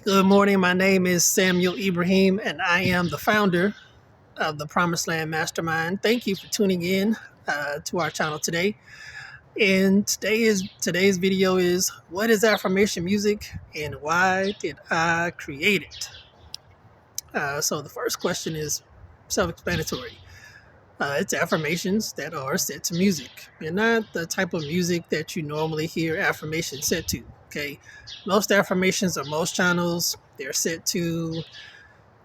Good morning. My name is Samuel Ibrahim, and I am the founder of the Promise Land Mastermind. Thank you for tuning in to our channel today. And today's video is what is affirmation music and why did I create it? So the first question is self-explanatory. It's affirmations that are set to music, and not the type of music that you normally hear affirmations set to. Okay, most affirmations on most channels they're set to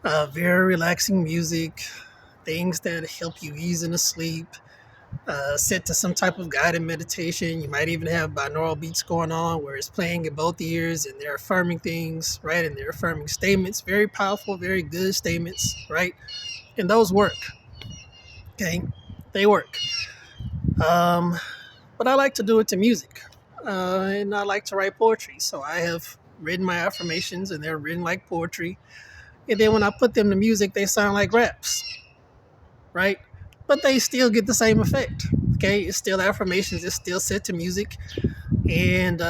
very relaxing music, things that help you ease into sleep, set to some type of guided meditation. You might even have binaural beats going on where it's playing in both ears and they're affirming things, right? And they're affirming statements, very powerful, very good statements, right? And those work, okay? They work. But I like to do it to music, and I like to write poetry. So I have written my affirmations and they're written like poetry. And then when I put them to music, they sound like raps, right? But they still get the same effect. Okay, it's still affirmations. It's still set to music, and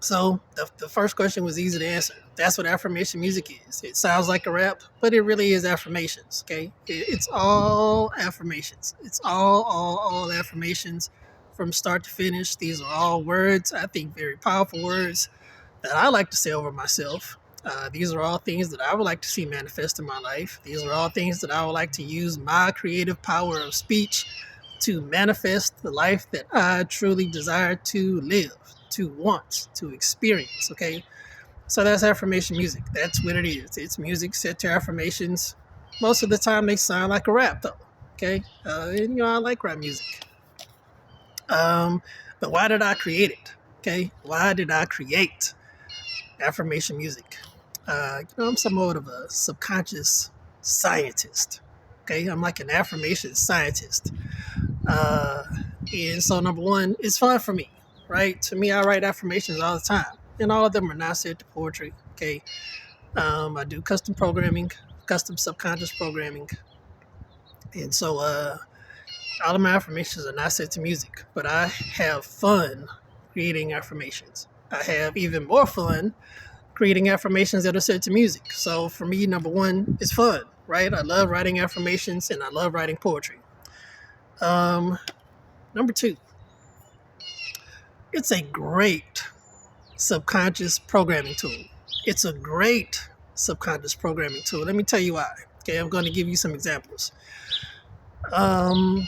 so the first question was easy to answer. That's what affirmation music is. It sounds like a rap, but it really is affirmations. Okay, it's all affirmations. It's all affirmations from start to finish. These are all words. I think very powerful words that I like to say over myself. These are all things that I would like to see manifest in my life. These are all things that I would like to use my creative power of speech to manifest the life that I truly desire to live, to want, to experience. Okay, so that's affirmation music. That's what it is. It's music set to affirmations. Most of the time, they sound like a rap, though. Okay, and I like rap music. But why did I create it? Okay, why did I create affirmation music? I'm somewhat of a subconscious scientist. Okay, I'm like an affirmation scientist. Uh, and so, number one, it's fun for me, right? To me, I write affirmations all the time, and all of them are not set to poetry. Okay, I do custom programming, custom subconscious programming, and so all of my affirmations are not set to music, but I have fun creating affirmations. I have even more fun creating affirmations that are set to music. So for me, number one, it's fun, right? I love writing affirmations and I love writing poetry. Um, Number two, it's a great subconscious programming tool. It's a great subconscious programming tool. Let me tell you why. Okay, I'm going to give you some examples. Um,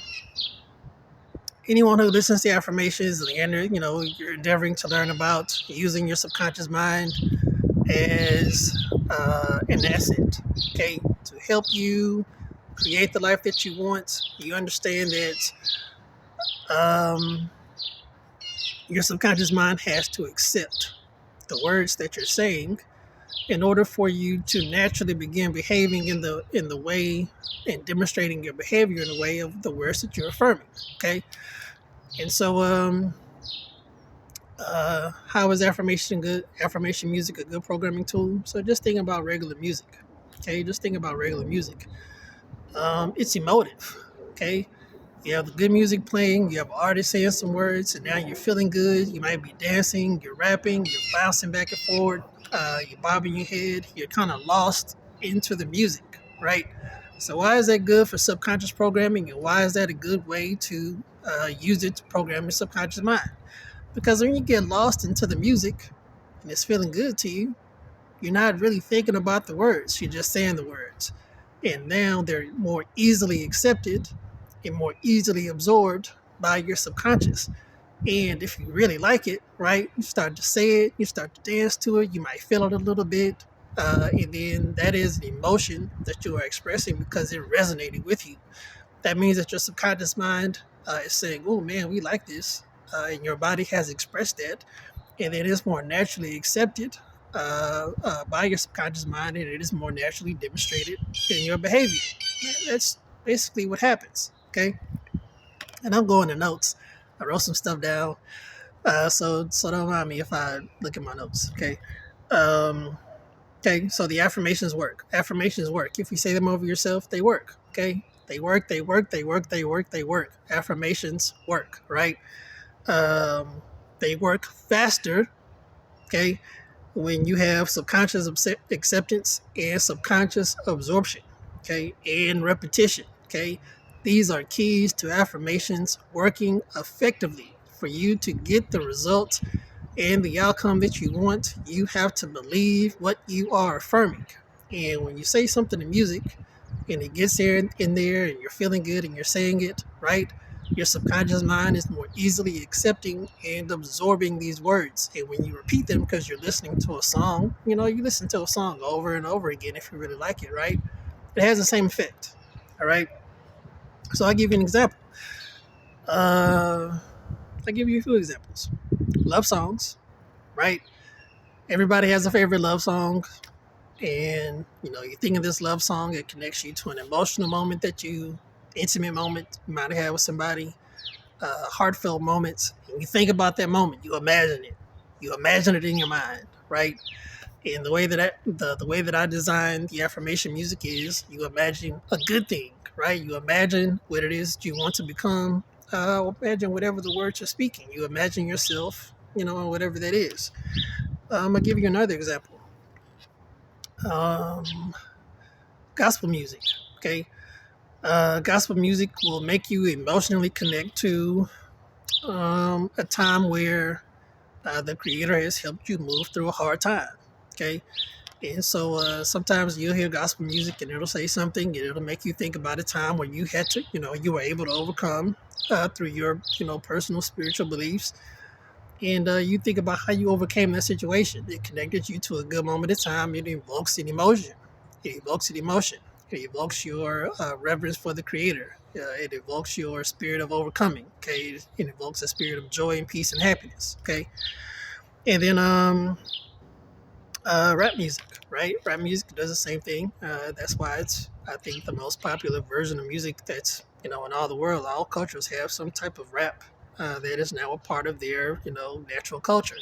Anyone who listens to affirmations, you're endeavoring to learn about using your subconscious mind as an asset, okay, to help you create the life that you want. You understand that your subconscious mind has to accept the words that you're saying in order for you to naturally begin behaving in the way and demonstrating your behavior in the way of the words that you're affirming. Okay, and so how is affirmation music a good programming tool? So just think about regular music. Okay, just think about regular music. It's emotive. Okay, you have the good music playing, you have an artist saying some words, and now you're feeling good. You might be dancing, you're rapping, you're bouncing back and forward, you're bobbing your head, you're kind of lost into the music, right? So why is that good for subconscious programming, and why is that a good way to use it to program your subconscious mind? Because when you get lost into the music and it's feeling good to you, you're not really thinking about the words, you're just saying the words. And now they're more easily accepted and more easily absorbed by your subconscious. And if you really like it, right, you start to say it, you start to dance to it, you might feel it a little bit. And then that is an emotion that you are expressing because it resonated with you. That means that your subconscious mind is saying, oh man, we like this. And your body has expressed that. And it is more naturally accepted by your subconscious mind, and it is more naturally demonstrated in your behavior. That's basically what happens. Okay, and I'm going to notes. I wrote some stuff down, so don't mind me if I look at my notes. Okay, um, okay. So the affirmations work. Affirmations work. If you say them over yourself, they work. Okay, they work. They work. They work. They work. They work. Affirmations work. Right. They work faster. Okay, when you have subconscious acceptance and subconscious absorption, okay, and repetition, okay. These are keys to affirmations working effectively. For you to get the results and the outcome that you want, you have to believe what you are affirming. And when you say something in music and it gets there and you're feeling good and you're saying it, right? Your subconscious mind is more easily accepting and absorbing these words. And when you repeat them because you're listening to a song, you listen to a song over and over again if you really like it, right? It has the same effect. All right. So I'll give you an example. I'll give you a few examples. Love songs, right? Everybody has a favorite love song, and you think of this love song, it connects you to an emotional moment intimate moment you might have had with somebody, heartfelt moments. And you think about that moment, you imagine it in your mind, right? And the way that I design the affirmation music is, you imagine a good thing, right? You imagine what it is you want to become. Imagine whatever the words you're speaking. You imagine yourself, whatever that is. I'll give you another example. Um, Gospel music. Okay, gospel music will make you emotionally connect to a time where the Creator has helped you move through a hard time. Okay, and so sometimes you'll hear gospel music and it'll say something and it'll make you think about a time where you had to, you were able to overcome through your, personal spiritual beliefs. And you think about how you overcame that situation. It connected you to a good moment of time. It evokes an emotion. It evokes an emotion. It evokes your reverence for the Creator. It evokes your spirit of overcoming. Okay, it evokes a spirit of joy and peace and happiness. Okay, and then rap music, right? Rap music does the same thing. That's why it's, I think, the most popular version of music that's, in all the world. All cultures have some type of rap that is now a part of their, natural culture.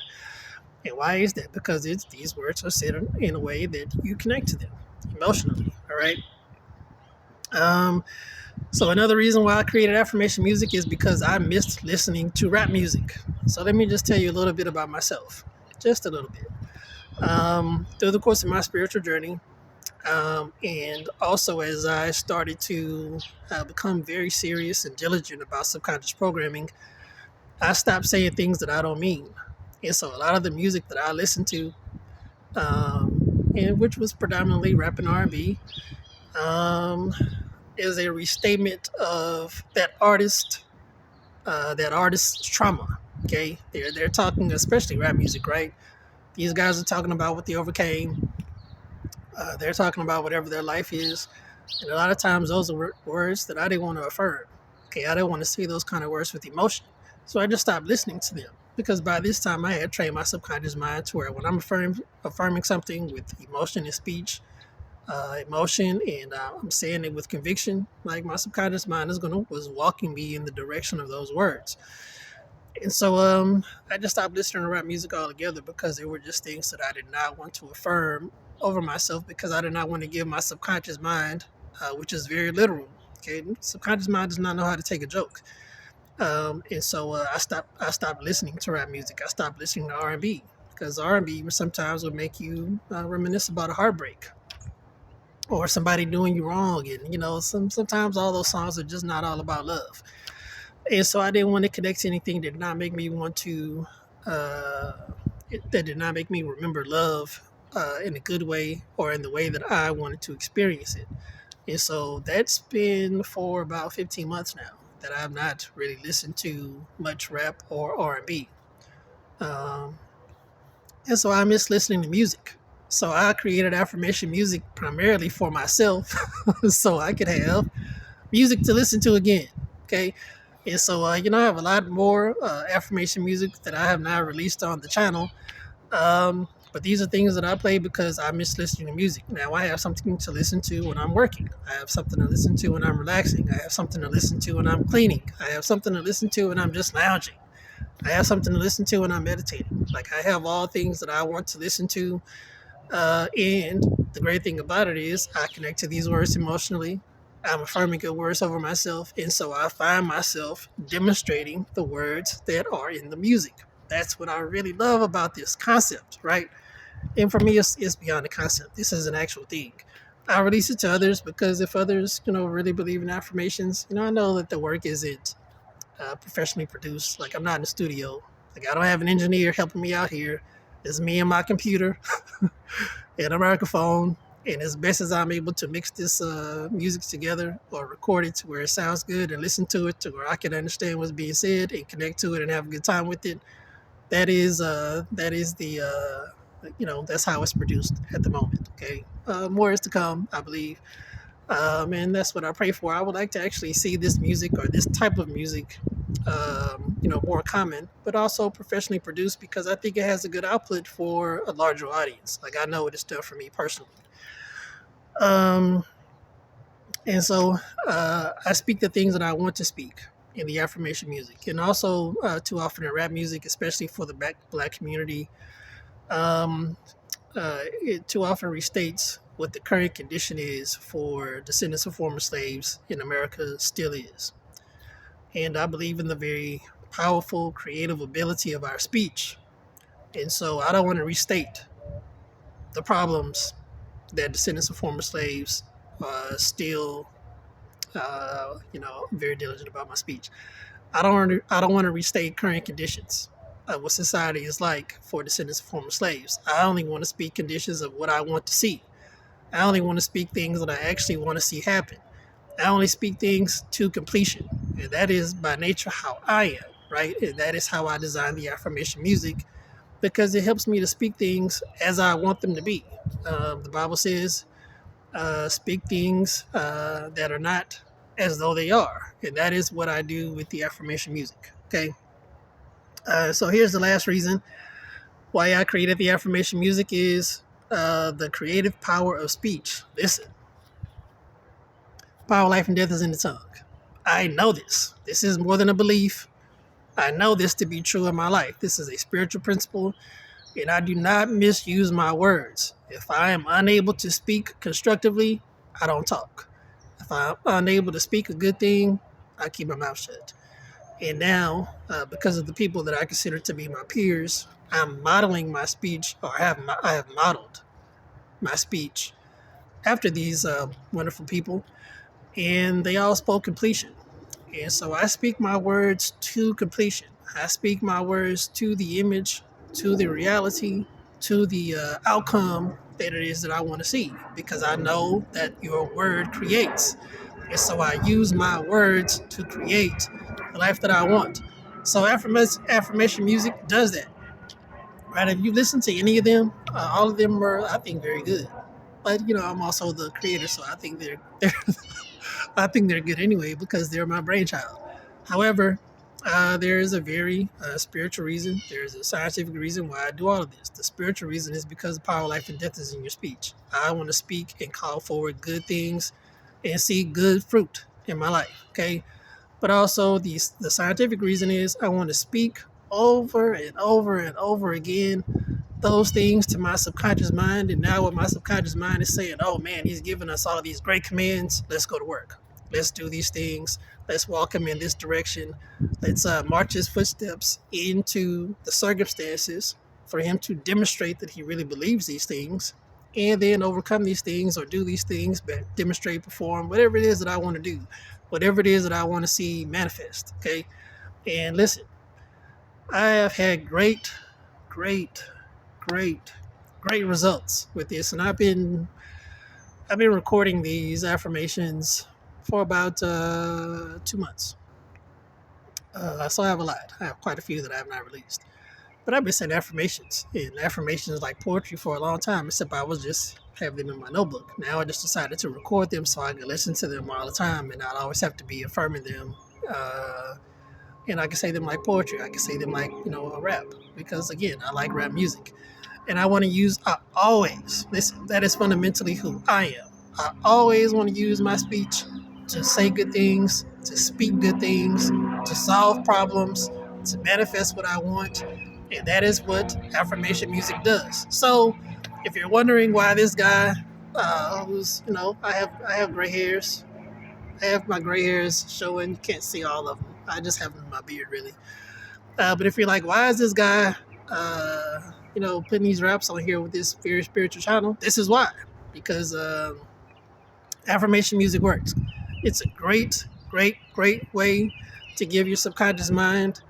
And why is that? Because these words are said in a way that you connect to them emotionally. All right. Um, so another reason why I created affirmation music is because I missed listening to rap music. So let me just tell you a little bit about myself, just a little bit. Through the course of my spiritual journey, and also as I started to become very serious and diligent about subconscious programming, I stopped saying things that I don't mean. And so a lot of the music that I listened to, and which was predominantly rap and R&B, um, is a restatement of that artist's trauma. Okay, they're talking, especially rap music, right? These guys are talking about what they overcame. They're talking about whatever their life is, and a lot of times those are words that I didn't want to affirm. Okay, I didn't want to say those kind of words with emotion, so I just stopped listening to them because by this time I had trained my subconscious mind to where when I'm affirming something with emotion and speech, emotion, and I'm saying it with conviction, like my subconscious mind was walking me in the direction of those words. And so I just stopped listening to rap music altogether because they were just things that I did not want to affirm over myself because I did not want to give my subconscious mind, which is very literal. Okay, subconscious mind does not know how to take a joke, and so I stopped listening to rap music. I stopped listening to R&B because R&B sometimes would make you reminisce about a heartbreak or somebody doing you wrong, and sometimes all those songs are just not all about love. And so I didn't want to connect to anything that did not make me want to, uh, that did not make me remember love in a good way or in the way that I wanted to experience it. And so that's been for about 15 months now that I've not really listened to much rap or R&B. Um, and so I miss listening to music. So I created affirmation music primarily for myself so I could have music to listen to again. Okay. And so, I have a lot more affirmation music that I have not released on the channel. But these are things that I play because I miss listening to music. Now I have something to listen to when I'm working. I have something to listen to when I'm relaxing. I have something to listen to when I'm cleaning. I have something to listen to when I'm just lounging. I have something to listen to when I'm meditating. Like I have all things that I want to listen to. And the great thing about it is I connect to these words emotionally. I'm affirming good words over myself. And so I find myself demonstrating the words that are in the music. That's what I really love about this concept, right? And for me, it's beyond a concept. This is an actual thing. I release it to others because if others, really believe in affirmations, I know that the work isn't professionally produced. Like I'm not in the studio. Like I don't have an engineer helping me out here. It's me and my computer and a microphone. And as best as I'm able to mix this music together or record it to where it sounds good and listen to it to where I can understand what's being said and connect to it and have a good time with it, that is the that's how it's produced at the moment. Okay, more is to come, I believe, and that's what I pray for. I would like to actually see this music or this type of music, more common, but also professionally produced because I think it has a good output for a larger audience. Like I know it is done for me personally. Um, and so I speak the things that I want to speak in the affirmation music, and also too often in rap music, especially for the black community. Um, it too often restates what the current condition is for descendants of former slaves in America still is. And I believe in the very powerful creative ability of our speech. And so I don't want to restate the problems that descendants of former slaves still, I'm very diligent about my speech. I don't want to restate current conditions of what society is like for descendants of former slaves. I only want to speak conditions of what I want to see. I only want to speak things that I actually want to see happen. I only speak things to completion. And that is by nature how I am, right? And that is how I design the affirmation music because it helps me to speak things as I want them to be. The Bible says, speak things that are not as though they are. And that is what I do with the affirmation music. Okay. So here's the last reason why I created the affirmation music is the creative power of speech. Listen, power, life, and death is in the tongue. I know this. This is more than a belief. I know this to be true in my life. This is a spiritual principle, and I do not misuse my words. If I am unable to speak constructively, I don't talk. If I'm unable to speak a good thing, I keep my mouth shut. And now, because of the people that I consider to be my peers, I'm modeling my speech, or I have modeled my speech after these wonderful people, and they all spoke completion. And so I speak my words to completion. I speak my words to the image, to the reality, to the outcome that it is that I want to see, because I know that your word creates. And so I use my words to create the life that I want. So affirmation music does that, right? If you listen to any of them, all of them are, I think, very good. But I'm also the creator, so I think they're I think they're good anyway because they're my brainchild. However, there is a very spiritual reason. There's a scientific reason why I do all of this. The spiritual reason is because the power of life and death is in your speech. I want to speak and call forward good things and see good fruit in my life. Okay, but also the scientific reason is I want to speak over and over and over again those things to my subconscious mind. And now what my subconscious mind is saying, oh man, he's giving us all of these great commands. Let's go to work. Let's do these things. Let's walk him in this direction. Let's march his footsteps into the circumstances for him to demonstrate that he really believes these things and then overcome these things or do these things, but demonstrate, perform, whatever it is that I want to do, whatever it is that I want to see manifest. Okay. And listen, I have had great, great, great results with this. And I've been recording these affirmations for about 2 months. So I have a lot. I have quite a few that I have not released. But I've been saying affirmations, and affirmations like poetry for a long time, except I was just have them in my notebook. Now I just decided to record them so I can listen to them all the time and not always have to be affirming them. And I can say them like poetry. I can say them like, a rap. Because again, I like rap music. And I want to use, I always, listen, that is fundamentally who I am. I always want to use my speech to say good things, to speak good things, to solve problems, to manifest what I want. And that is what affirmation music does. So if you're wondering why this guy, who's, I have gray hairs. I have my gray hairs showing. You can't see all of them. I just have them in my beard, really. But if you're like, why is this guy putting these raps on here with this very spiritual channel. This is why, because affirmation music works. It's a great, great, great way to give your subconscious mind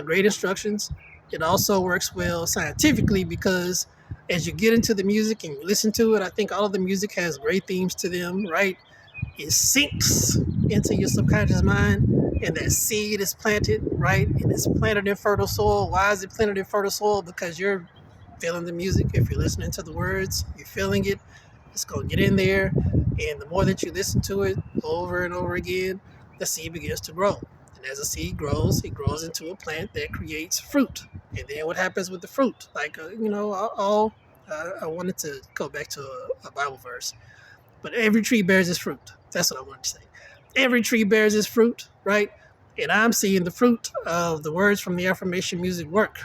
great instructions. It also works well scientifically because as you get into the music and you listen to it, I think all of the music has great themes to them, right? It sinks into your subconscious mind, and that seed is planted, right? And it's planted in fertile soil. Why is it planted in fertile soil? Because you're feeling the music. If you're listening to the words, you're feeling it. It's going to get in there. And the more that you listen to it over and over again, the seed begins to grow. And as the seed grows, it grows into a plant that creates fruit. And then what happens with the fruit? I wanted to go back to a Bible verse, but every tree bears its fruit. That's what I wanted to say. Every tree bears its fruit, right? And I'm seeing the fruit of the words from the affirmation music work.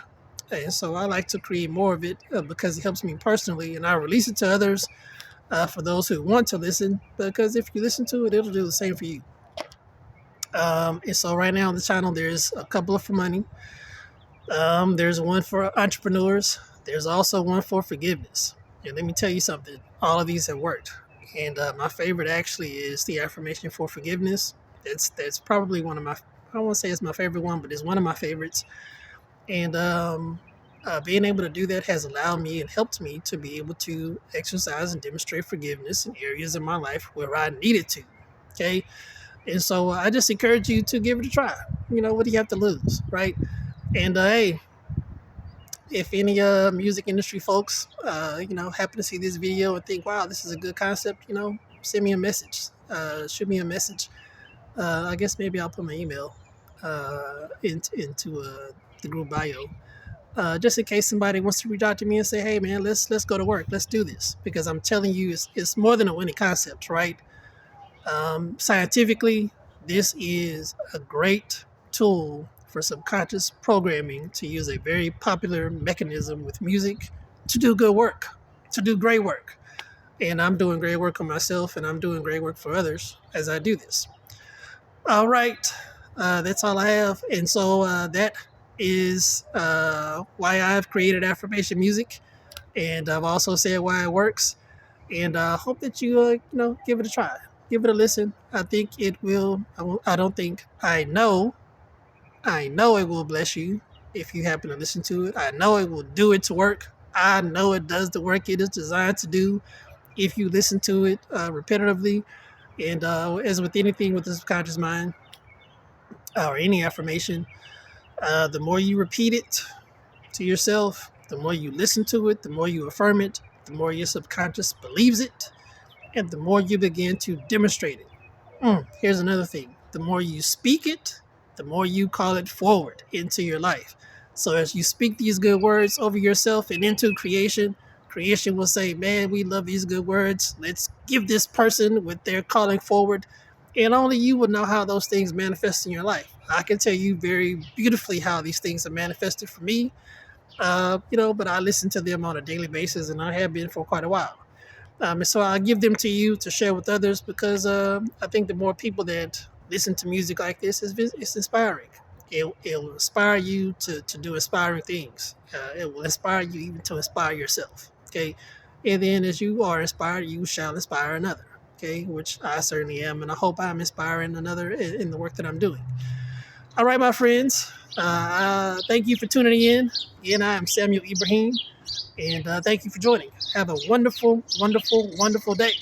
And so I like to create more of it because it helps me personally, and I release it to others for those who want to listen, because if you listen to it, it'll do the same for you. And so right now on the channel, there's a couple for money. There's one for entrepreneurs. There's also one for forgiveness. And let me tell you something, all of these have worked. And my favorite actually is the affirmation for forgiveness. That's probably one of my, I don't want to say it's my favorite one, but it's one of my favorites. And being able to do that has allowed me and helped me to be able to exercise and demonstrate forgiveness in areas of my life where I needed to. Okay. And so I just encourage you to give it a try. What do you have to lose, right? And hey, if any music industry folks, happen to see this video and think, wow, this is a good concept, send me a message, shoot me a message. I guess maybe I'll put my email into the group bio, just in case somebody wants to reach out to me and say, hey man, let's go to work, let's do this, because I'm telling you, it's more than a winning concept, right? Scientifically, this is a great tool for subconscious programming to use a very popular mechanism with music to do good work, to do great work. And I'm doing great work on myself, and I'm doing great work for others as I do this. All right, that's all I have. And so that is why I've created affirmation music. And I've also said why it works. And I hope that you, give it a try. Give it a listen. I think it will. I know it will bless you if you happen to listen to it. I know it will do its work. I know it does the work it is designed to do if you listen to it repetitively. And as with anything with the subconscious mind or any affirmation, the more you repeat it to yourself, the more you listen to it, the more you affirm it, the more your subconscious believes it, and the more you begin to demonstrate it. Here's another thing. The more you speak it, the more you call it forward into your life. So as you speak these good words over yourself and into creation, creation will say, man, we love these good words. Let's give this person what they're calling forward. And only you will know how those things manifest in your life. I can tell you very beautifully how these things are manifested for me, but I listen to them on a daily basis, and I have been for quite a while. And so I give them to you to share with others because I think the more people that listen to music like this, it's inspiring. It'll inspire you to do inspiring things. It will inspire you even to inspire yourself. Okay. And then as you are inspired, you shall inspire another. Okay. Which I certainly am. And I hope I'm inspiring another in the work that I'm doing. All right, my friends. Thank you for tuning in. Again, I am Samuel Ibrahim. And thank you for joining. Have a wonderful, wonderful, wonderful day.